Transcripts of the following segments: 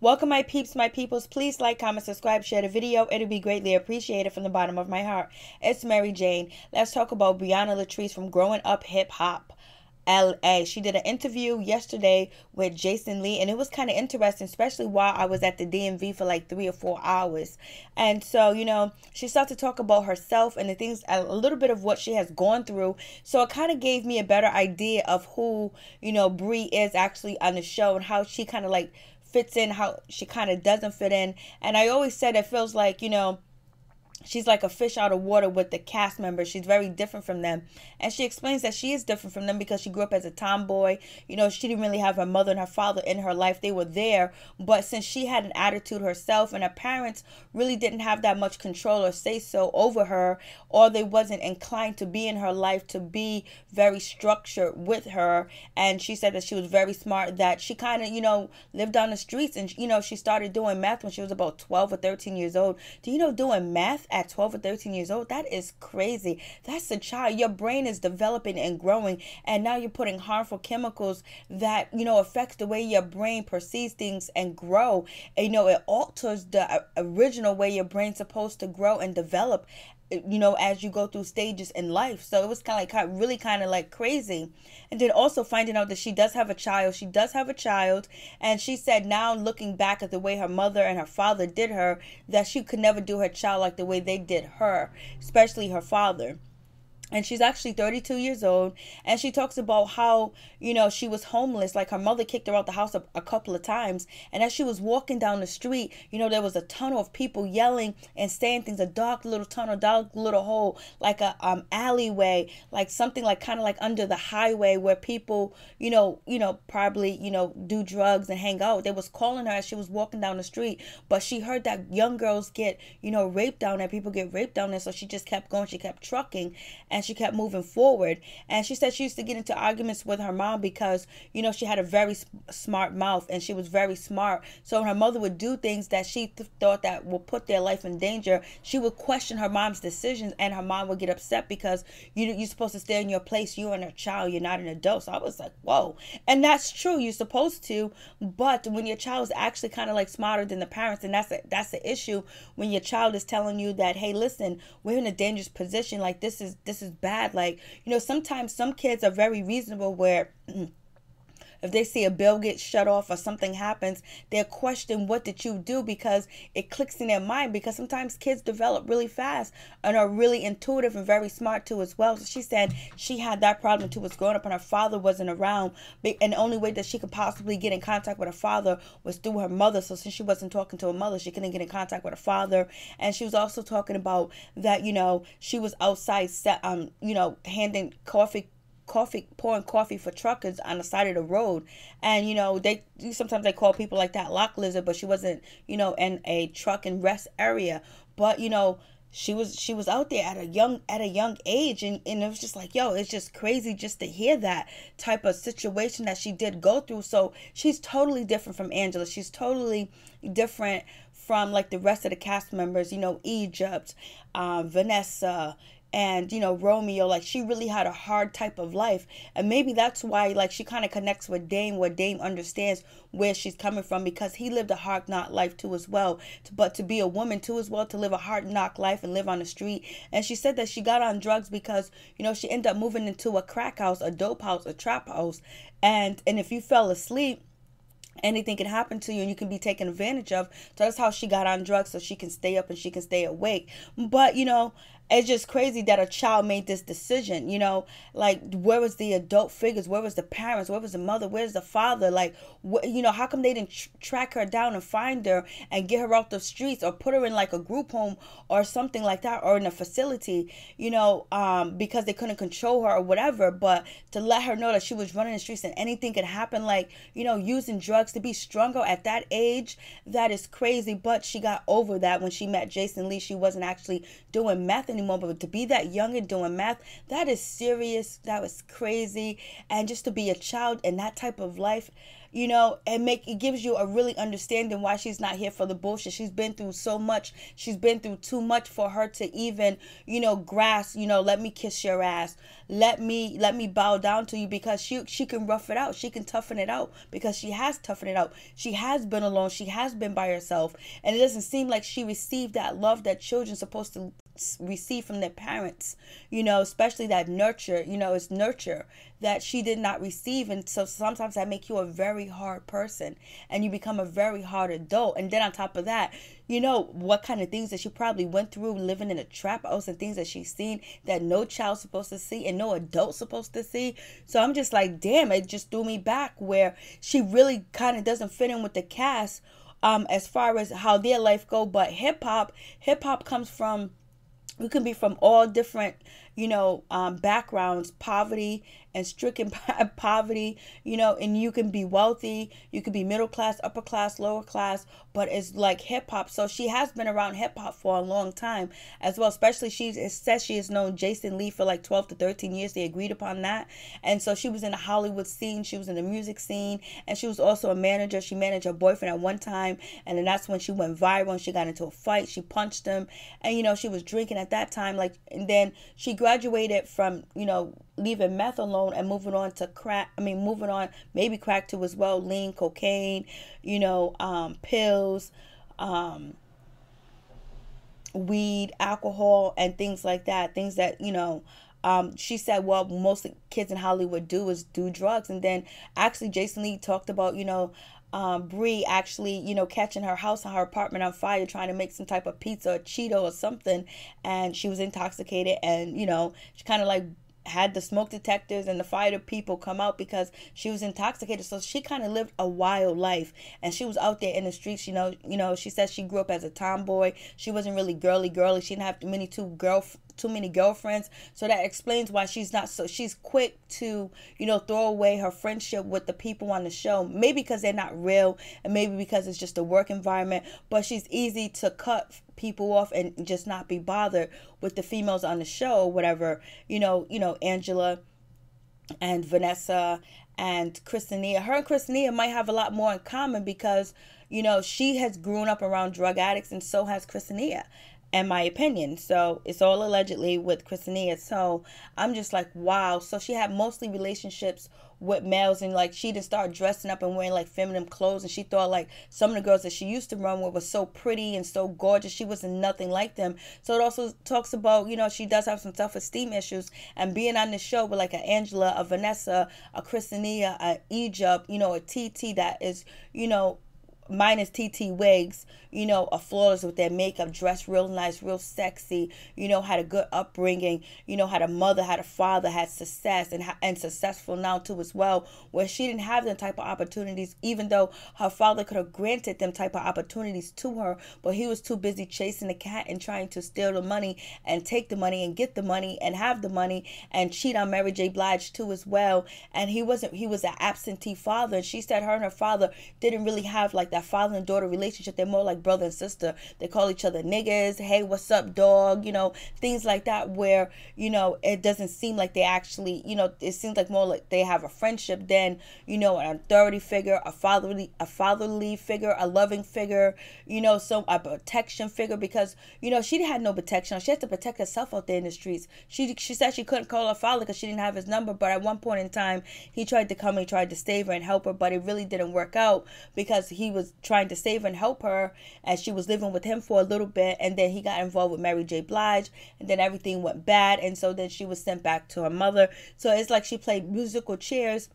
Welcome, my peeps, my peoples. Please like, comment, subscribe, share the video. It'll be greatly appreciated from the bottom of my heart. It's Mary Jane. Let's talk about Brianna Latrice from Growing Up Hip Hop LA. She did an interview yesterday with Jason Lee, and it was kind of interesting, especially while I was at the DMV for like 3 or 4 hours. And so, she started to talk about herself and the things, a little bit of what she has gone through. So it kind of gave me a better idea of who, Brie is actually on the show and how she kind of like fits in, how she kind of doesn't fit in. And I always said it feels like, she's like a fish out of water with the cast members. She's very different from them. And she explains that she is different from them because she grew up as a tomboy. She didn't really have her mother and her father in her life. They were there. But since she had an attitude herself and her parents really didn't have that much control or say so over her, or they wasn't inclined to be in her life, to be very structured with her. And she said that she was very smart, that she kind of, lived on the streets. And, she started doing math when she was about 12 or 13 years old. Do you know doing math at 12 or 13 years old? That is crazy. That's a child. Your brain is developing and growing, and now you're putting harmful chemicals that affects the way your brain perceives things and grow. And, it alters the original way your brain's supposed to grow and develop, as you go through stages in life. So it was really kind of like crazy. And then also finding out that she does have a child. She does have a child. And she said now, looking back at the way her mother and her father did her, that she could never do her child like the way they did her, especially her father. And she's actually 32 years old. And she talks about how, she was homeless. Like her mother kicked her out the house a couple of times. And as she was walking down the street, there was a tunnel of people yelling and saying things, a dark little tunnel, dark little hole, like a alleyway, like something like kind of like under the highway where people, probably, do drugs and hang out. They was calling her as she was walking down the street. But she heard that young girls get, raped down there. People get raped down there. So she just kept going. She kept trucking. And she kept moving forward. And she said she used to get into arguments with her mom because, she had a very smart mouth and she was very smart. So when her mother would do things that she thought that would put their life in danger, she would question her mom's decisions, and her mom would get upset because you're supposed to stay in your place. You're a child. You're not an adult. So I was like, whoa. And that's true. You're supposed to. But when your child is actually kind of like smarter than the parents, and that's the issue, when your child is telling you that, hey, listen, we're in a dangerous position. Like this is bad. Like, sometimes some kids are very reasonable where if they see a bill get shut off or something happens, they'll question, what did you do? Because it clicks in their mind, because sometimes kids develop really fast and are really intuitive and very smart too as well. So she said she had that problem too, was growing up and her father wasn't around, and the only way that she could possibly get in contact with her father was through her mother. So since she wasn't talking to her mother, she couldn't get in contact with her father. And she was also talking about that, she was outside, handing pouring coffee for truckers on the side of the road. And they sometimes they call people like that lock lizard, but she wasn't in a truck and rest area. But she was out there at a young age, and it was just like, yo, it's just crazy just to hear that type of situation that she did go through. So she's totally different from Angela. She's totally different from like the rest of the cast members, Egypt, Vanessa, and Romeo. Like, she really had a hard type of life, and maybe that's why like she kind of connects with Dame, where Dame understands where she's coming from, because he lived a hard knock life too as well. But to be a woman too as well, to live a hard knock life and live on the street. And she said that she got on drugs because she ended up moving into a crack house, a dope house, a trap house, and if you fell asleep, anything can happen to you and you can be taken advantage of. So that's how she got on drugs, so she can stay up and she can stay awake. But it's just crazy that a child made this decision. Like, where was the adult figures? Where was the parents? Where was the mother? Where's the father? Like, how come they didn't track her down and find her and get her off the streets, or put her in like a group home or something like that, or in a facility, because they couldn't control her or whatever. But to let her know that she was running the streets and anything could happen, like, using drugs to be stronger at that age, that is crazy. But she got over that when she met Jason Lee. She wasn't actually doing meth anymore, but to be that young and doing math, that is serious. That was crazy. And just to be a child in that type of life, it gives you a really understanding why she's not here for the bullshit. She's been through so much. She's been through too much for her to even, grasp, let me kiss your ass. Let me bow down to you, because she can rough it out. She can toughen it out, because she has toughened it out. She has been alone. She has been by herself. And it doesn't seem like she received that love that children supposed to receive from their parents, especially that nurture, it's nurture that she did not receive. And so sometimes that make you a very hard person, and you become a very hard adult. And then on top of that, what kind of things that she probably went through living in a trap house, and things that she's seen that no child's supposed to see and no adult's supposed to see. So I'm just like, damn, it just threw me back, where she really kind of doesn't fit in with the cast as far as how their life go. But hip-hop comes from, you can be from all different, backgrounds, poverty and stricken poverty, and you can be wealthy, you can be middle class, upper class, lower class, but it's like hip hop. So she has been around hip hop for a long time as well. Especially it says she has known Jason Lee for like 12 to 13 years. They agreed upon that. And so she was in the Hollywood scene, she was in the music scene, and she was also a manager. She managed her boyfriend at one time, and then that's when she went viral and she got into a fight. She punched him, and she was drinking at that time, and then she graduated from leaving meth alone and moving on to maybe crack too as well, lean, cocaine, pills, weed, alcohol, and things like that. Things that, she said, well, most kids in Hollywood do drugs. And then actually Jason Lee talked about, Bree actually, catching her house and her apartment on fire, trying to make some type of pizza or Cheeto or something. And she was intoxicated, and, she kind of like had the smoke detectors and the fire people come out because she was intoxicated. So she kind of lived a wild life, and she was out there in the streets. She said she grew up as a tomboy. She wasn't really girly. She didn't have too many girlfriends. So that explains why she's quick to, throw away her friendship with the people on the show. Maybe because they're not real, and maybe because it's just a work environment, but she's easy to cut people off and just not be bothered with the females on the show or whatever. Angela and Vanessa and Christina. Her and Christina might have a lot more in common, because she has grown up around drug addicts, and so has Christina, in my opinion. So it's all allegedly with Christina. So I'm just like, wow. So she had mostly relationships with males, and like she didn't start dressing up and wearing like feminine clothes, and she thought like some of the girls that she used to run with were so pretty and so gorgeous. She wasn't nothing like them. So it also talks about, she does have some self-esteem issues, and being on the show with like an Angela, a Vanessa, a Christina, a Egypt, a TT that is, minus TT wigs, are flawless with their makeup, dressed real nice, real sexy, had a good upbringing, had a mother, had a father, had success, and successful now too as well, where she didn't have them type of opportunities, even though her father could have granted them type of opportunities to her, but he was too busy chasing the cat and trying to steal the money and take the money and get the money and have the money and cheat on Mary J. Blige too as well. And he was an absentee father, and she said her and her father didn't really have like that father and daughter relationship. They're more like brother and sister. They call each other niggas, hey, what's up, dog, things like that, where it doesn't seem like they actually, it seems like more like they have a friendship than an authority figure, a fatherly figure, a loving figure, some a protection figure, because she had no protection. She had to protect herself out there in the streets. She said she couldn't call her father because she didn't have his number, but at one point in time he tried to come and tried to save her and help her, but it really didn't work out because he was trying to save and help her, and she was living with him for a little bit, and then he got involved with Mary J. Blige, and then everything went bad, and so then she was sent back to her mother. So it's like she played musical chairs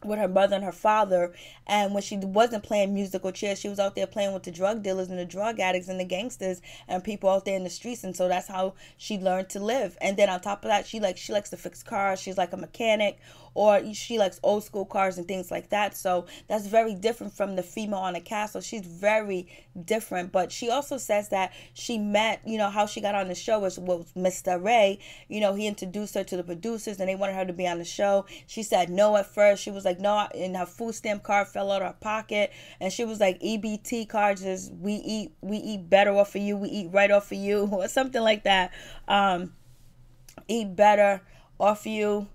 with her mother and her father, and when she wasn't playing musical chairs, she was out there playing with the drug dealers and the drug addicts and the gangsters and people out there in the streets. And so that's how she learned to live. And then on top of that, she likes to fix cars. She's like a mechanic, or she likes old school cars and things like that. So that's very different from the female on the cast. So she's very different. But she also says that she met, how she got on the show was Mr. Ray. He introduced her to the producers and they wanted her to be on the show. She said no at first. She was like no, and her food stamp card fell out of her pocket, and she was like, EBT cards is we eat better off of you, we eat right off of you, or something like that. Eat better off you.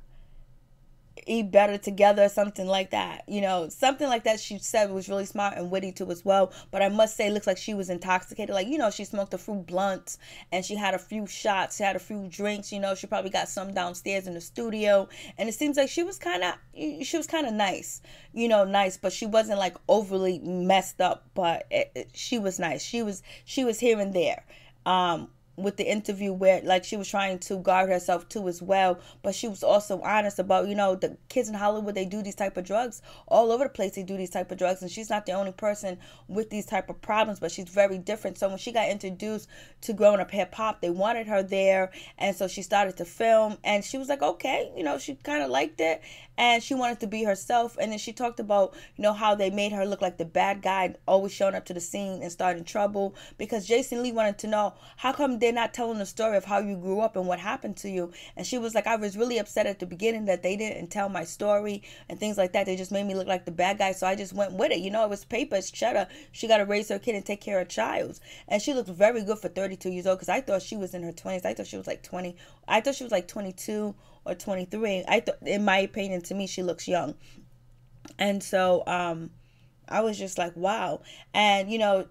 eat better together, something like that. You know, something like that she said was really smart and witty too as well. But I must say, it looks like she was intoxicated. Like, you know, she smoked a few blunts and she had a few shots, she had a few drinks. You know, she probably got some downstairs in the studio. And it seems like she was kind of nice, you know, nice, but she wasn't like overly messed up. But she was nice. She was here and there. With the interview, where like she was trying to guard herself too as well, but she was also honest about, you know, the kids in Hollywood, they do these type of drugs all over the place. They do these type of drugs, and she's not the only person with these type of problems, but she's very different. So when she got introduced to growing up hip hop, they wanted her there, and so she started to film, and she was like, okay, you know, she kind of liked it, and she wanted to be herself. And then she talked about, you know, how they made her look like the bad guy, always showing up to the scene and starting trouble, because Jason Lee wanted to know, how come they're not telling the story of how you grew up and what happened to you? And she was like, I was really upset at the beginning that they didn't tell my story and things like that. They just made me look like the bad guy, so I just went with it. You know, it was paper, it's cheddar. She got to raise her kid and take care of child. And she looked very good for 32 years old, because I thought she was in her 20s. I thought she was like 20. I thought she was like 22 or 23. I thought, in my opinion, to me, she looks young. And so I was just like, wow. And, you know,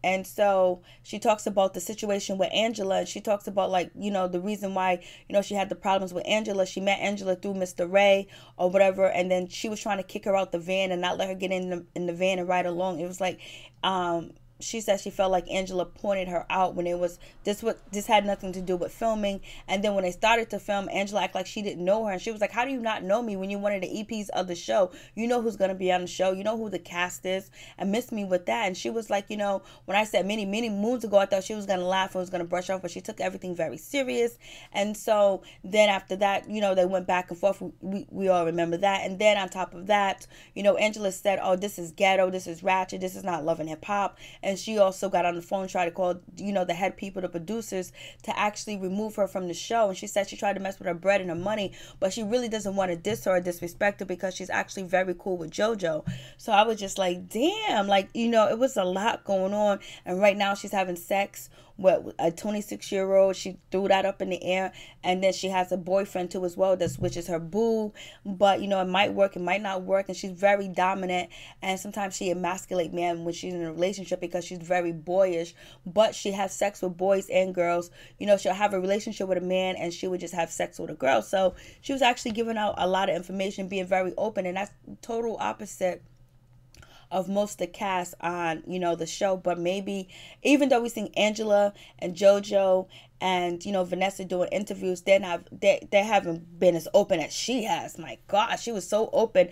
and so she talks about the situation with Angela, and she talks about, like, you know, the reason why, you know, she had the problems with Angela. She met Angela through Mr. Ray or whatever, and then she was trying to kick her out the van and not let her get in the van and ride along. It was like, she said she felt like Angela pointed her out when it was this had nothing to do with filming. And then when they started to film, Angela acted like she didn't know her, and she was like, how do you not know me when you're one of the EPs of the show? You know who's going to be on the show, you know who the cast is, and missed me with that. And she was like, you know, when I said many moons ago I thought she was going to laugh and was going to brush off, but she took everything very serious. And so then after that, you know, they went back and forth. We all remember that. And then on top of that, you know, Angela said, oh, this is ghetto, this is ratchet, this is not Love and Hip Hop. And she also got on the phone and tried to call, you know, the head people, the producers, to actually remove her from the show. And she said she tried to mess with her bread and her money, but she really doesn't want to diss her or disrespect her, because she's actually very cool with JoJo. So I was just like, damn, like, you know, it was a lot going on. And right now she's having sex with a 26-year-old. She threw that up in the air. And then she has a boyfriend too as well, which is her boo. But, you know, it might work, it might not work. And she's very dominant, and sometimes she emasculate men when she's in a relationship, because she's very boyish. But she has sex with boys and girls. You know, she'll have a relationship with a man and she would just have sex with a girl. So she was actually giving out a lot of information, being very open, and that's total opposite of most of the cast on, you know, the show. But maybe, even though we seen Angela and JoJo and, you know, Vanessa doing interviews, they haven't been as open as she has. My gosh, she was so open,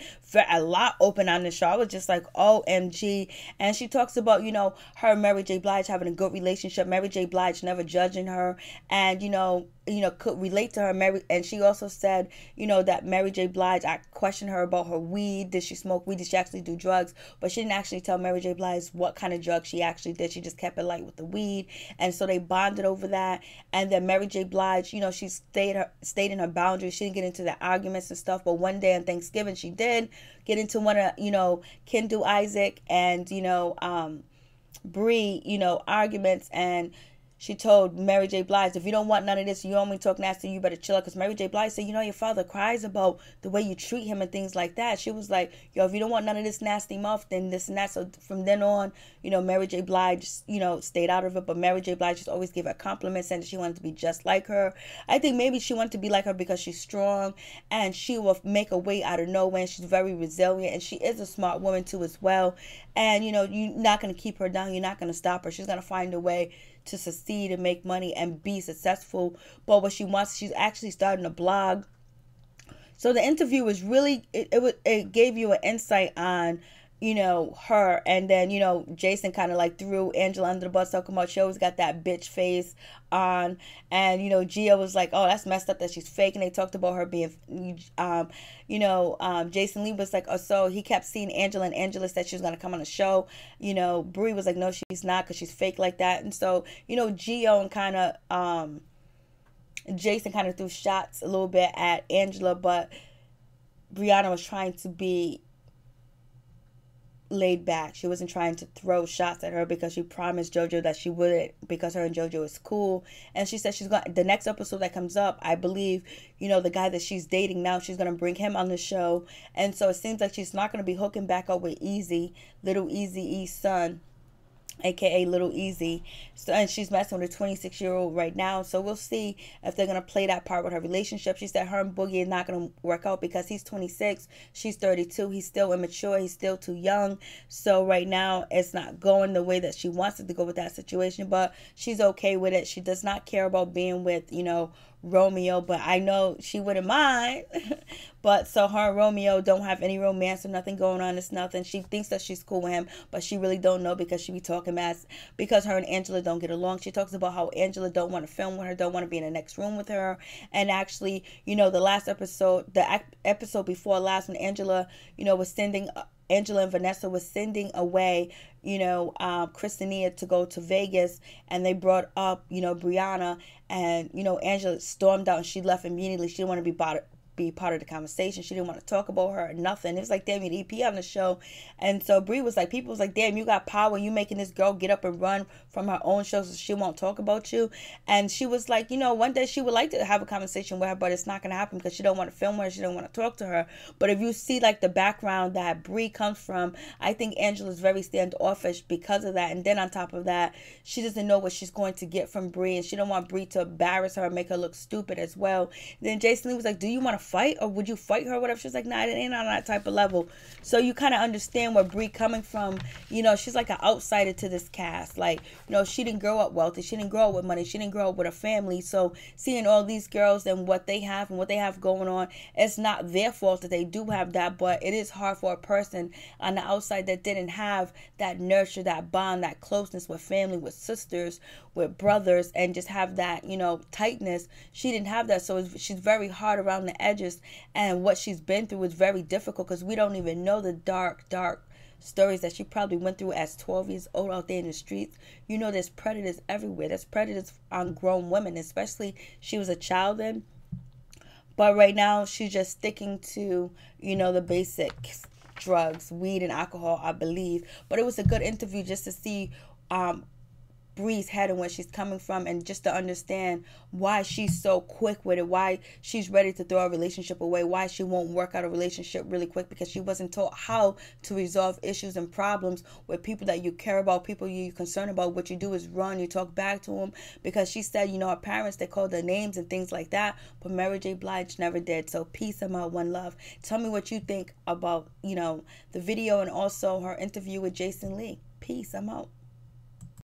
a lot open on the show. I was just like, OMG. And she talks about, you know, her and Mary J. Blige having a good relationship. Mary J. Blige never judging her, and, you know, could relate to her. And she also said, you know, that Mary J. Blige, I questioned her about her weed. Did she smoke weed? Did she actually do drugs? But she didn't actually tell Mary J. Blige what kind of drugs she actually did. She just kept it light with the weed. And so they bonded over that. And then Mary J. Blige, you know, she stayed in her boundaries. She didn't get into the arguments and stuff. But one day on Thanksgiving, she did get into one of, you know, Kendu Isaac and, you know, Bree, you know, arguments. And she told Mary J. Blige, if you don't want none of this, you want me to talk nasty, you better chill out. Because Mary J. Blige said, you know, your father cries about the way you treat him and things like that. She was like, yo, if you don't want none of this nasty mouth, then this and that. So from then on, you know, Mary J. Blige, you know, stayed out of it. But Mary J. Blige just always gave her compliments, and she wanted to be just like her. I think maybe she wanted to be like her because she's strong, and she will make a way out of nowhere. And she's very resilient, and she is a smart woman too as well. And, you know, you're not going to keep her down. You're not going to stop her. She's going to find a way to succeed and make money and be successful. But what she wants, she's actually starting a blog. So the interview was really, it gave you an insight on, you know, her. And then, you know, Jason kind of like threw Angela under the bus, talking about she always got that bitch face on. And, you know, Gia was like, oh, that's messed up that she's fake. And they talked about her being, you know, Jason Lee was like, oh, so he kept seeing Angela, and Angela said she was going to come on the show. You know, Brie was like, no, she's not, because she's fake like that. And so, you know, Gio and kind of, Jason kind of threw shots a little bit at Angela, but Brianna was trying to be laid back. She wasn't trying to throw shots at her because she promised JoJo that she wouldn't, because her and JoJo is cool. And she said she's going, the next episode that comes up, I believe, you know, the guy that she's dating now, she's going to bring him on the show. And so it seems like she's not going to be hooking back up with Easy, little Eazy-E's son, aka Little Easy. So, and she's messing with a 26-year-old right now. So we'll see if they're going to play that part with her relationship. She said her and Boogie is not going to work out because he's 26, she's 32. He's still immature, he's still too young. So right now it's not going the way that she wants it to go with that situation, but she's okay with it. She does not care about being with, you know, Romeo, but I know she wouldn't mind. But so her and Romeo don't have any romance or nothing going on. It's nothing. She thinks that she's cool with him, but she really don't know because she be talking mess because her and Angela don't get along. She talks about how Angela don't want to film with her, don't want to be in the next room with her. And actually, you know, the last episode, the episode before last, when Angela, you know, was sending Angela and Vanessa was sending away, you know, Christina to go to Vegas, and they brought up, you know, Brianna, and, you know, Angela stormed out and she left immediately. She didn't want to be part of the conversation. She didn't want to talk about her or nothing. It was like, damn, you EP on the show. And so Brie was like, people was like, damn, you got power. You making this girl get up and run from her own show so she won't talk about you. And she was like, you know, one day she would like to have a conversation with her, but it's not going to happen because she don't want to film her. She don't want to talk to her. But if you see like the background that Brie comes from, I think Angela's very standoffish because of that. And then on top of that, she doesn't know what she's going to get from Brie, and she don't want Brie to embarrass her and make her look stupid as well. Then Jason Lee was like, do you want to fight, or would you fight her or whatever? She was like, nah, it ain't on that type of level. So you kind of understand where Brie coming from. You know, she's like an outsider to this cast. Like, you know, she didn't grow up wealthy, she didn't grow up with money, she didn't grow up with a family. So seeing all these girls and what they have going on, it's not their fault that they do have that, but it is hard for a person on the outside that didn't have that nurture, that bond, that closeness with family, with sisters, with brothers, and just have that, you know, tightness. She didn't have that. So she's very hard around the edges, and what she's been through is very difficult because we don't even know the dark stories that she probably went through as 12 years old out there in the streets. You know, there's predators everywhere. There's predators on grown women, especially she was a child then. But right now she's just sticking to, you know, the basics: drugs, weed, and alcohol, I believe. But it was a good interview just to see Brie's head and where she's coming from, and just to understand why she's so quick with it, why she's ready to throw a relationship away, why she won't work out a relationship really quick, because she wasn't taught how to resolve issues and problems with people that you care about, people you're concerned about. What you do is run, you talk back to them, because she said, you know, her parents, they called her names and things like that, but Mary J. Blige never did. So peace, I'm out, one love. Tell me what you think about, you know, the video and also her interview with Jason Lee. Peace, I'm out.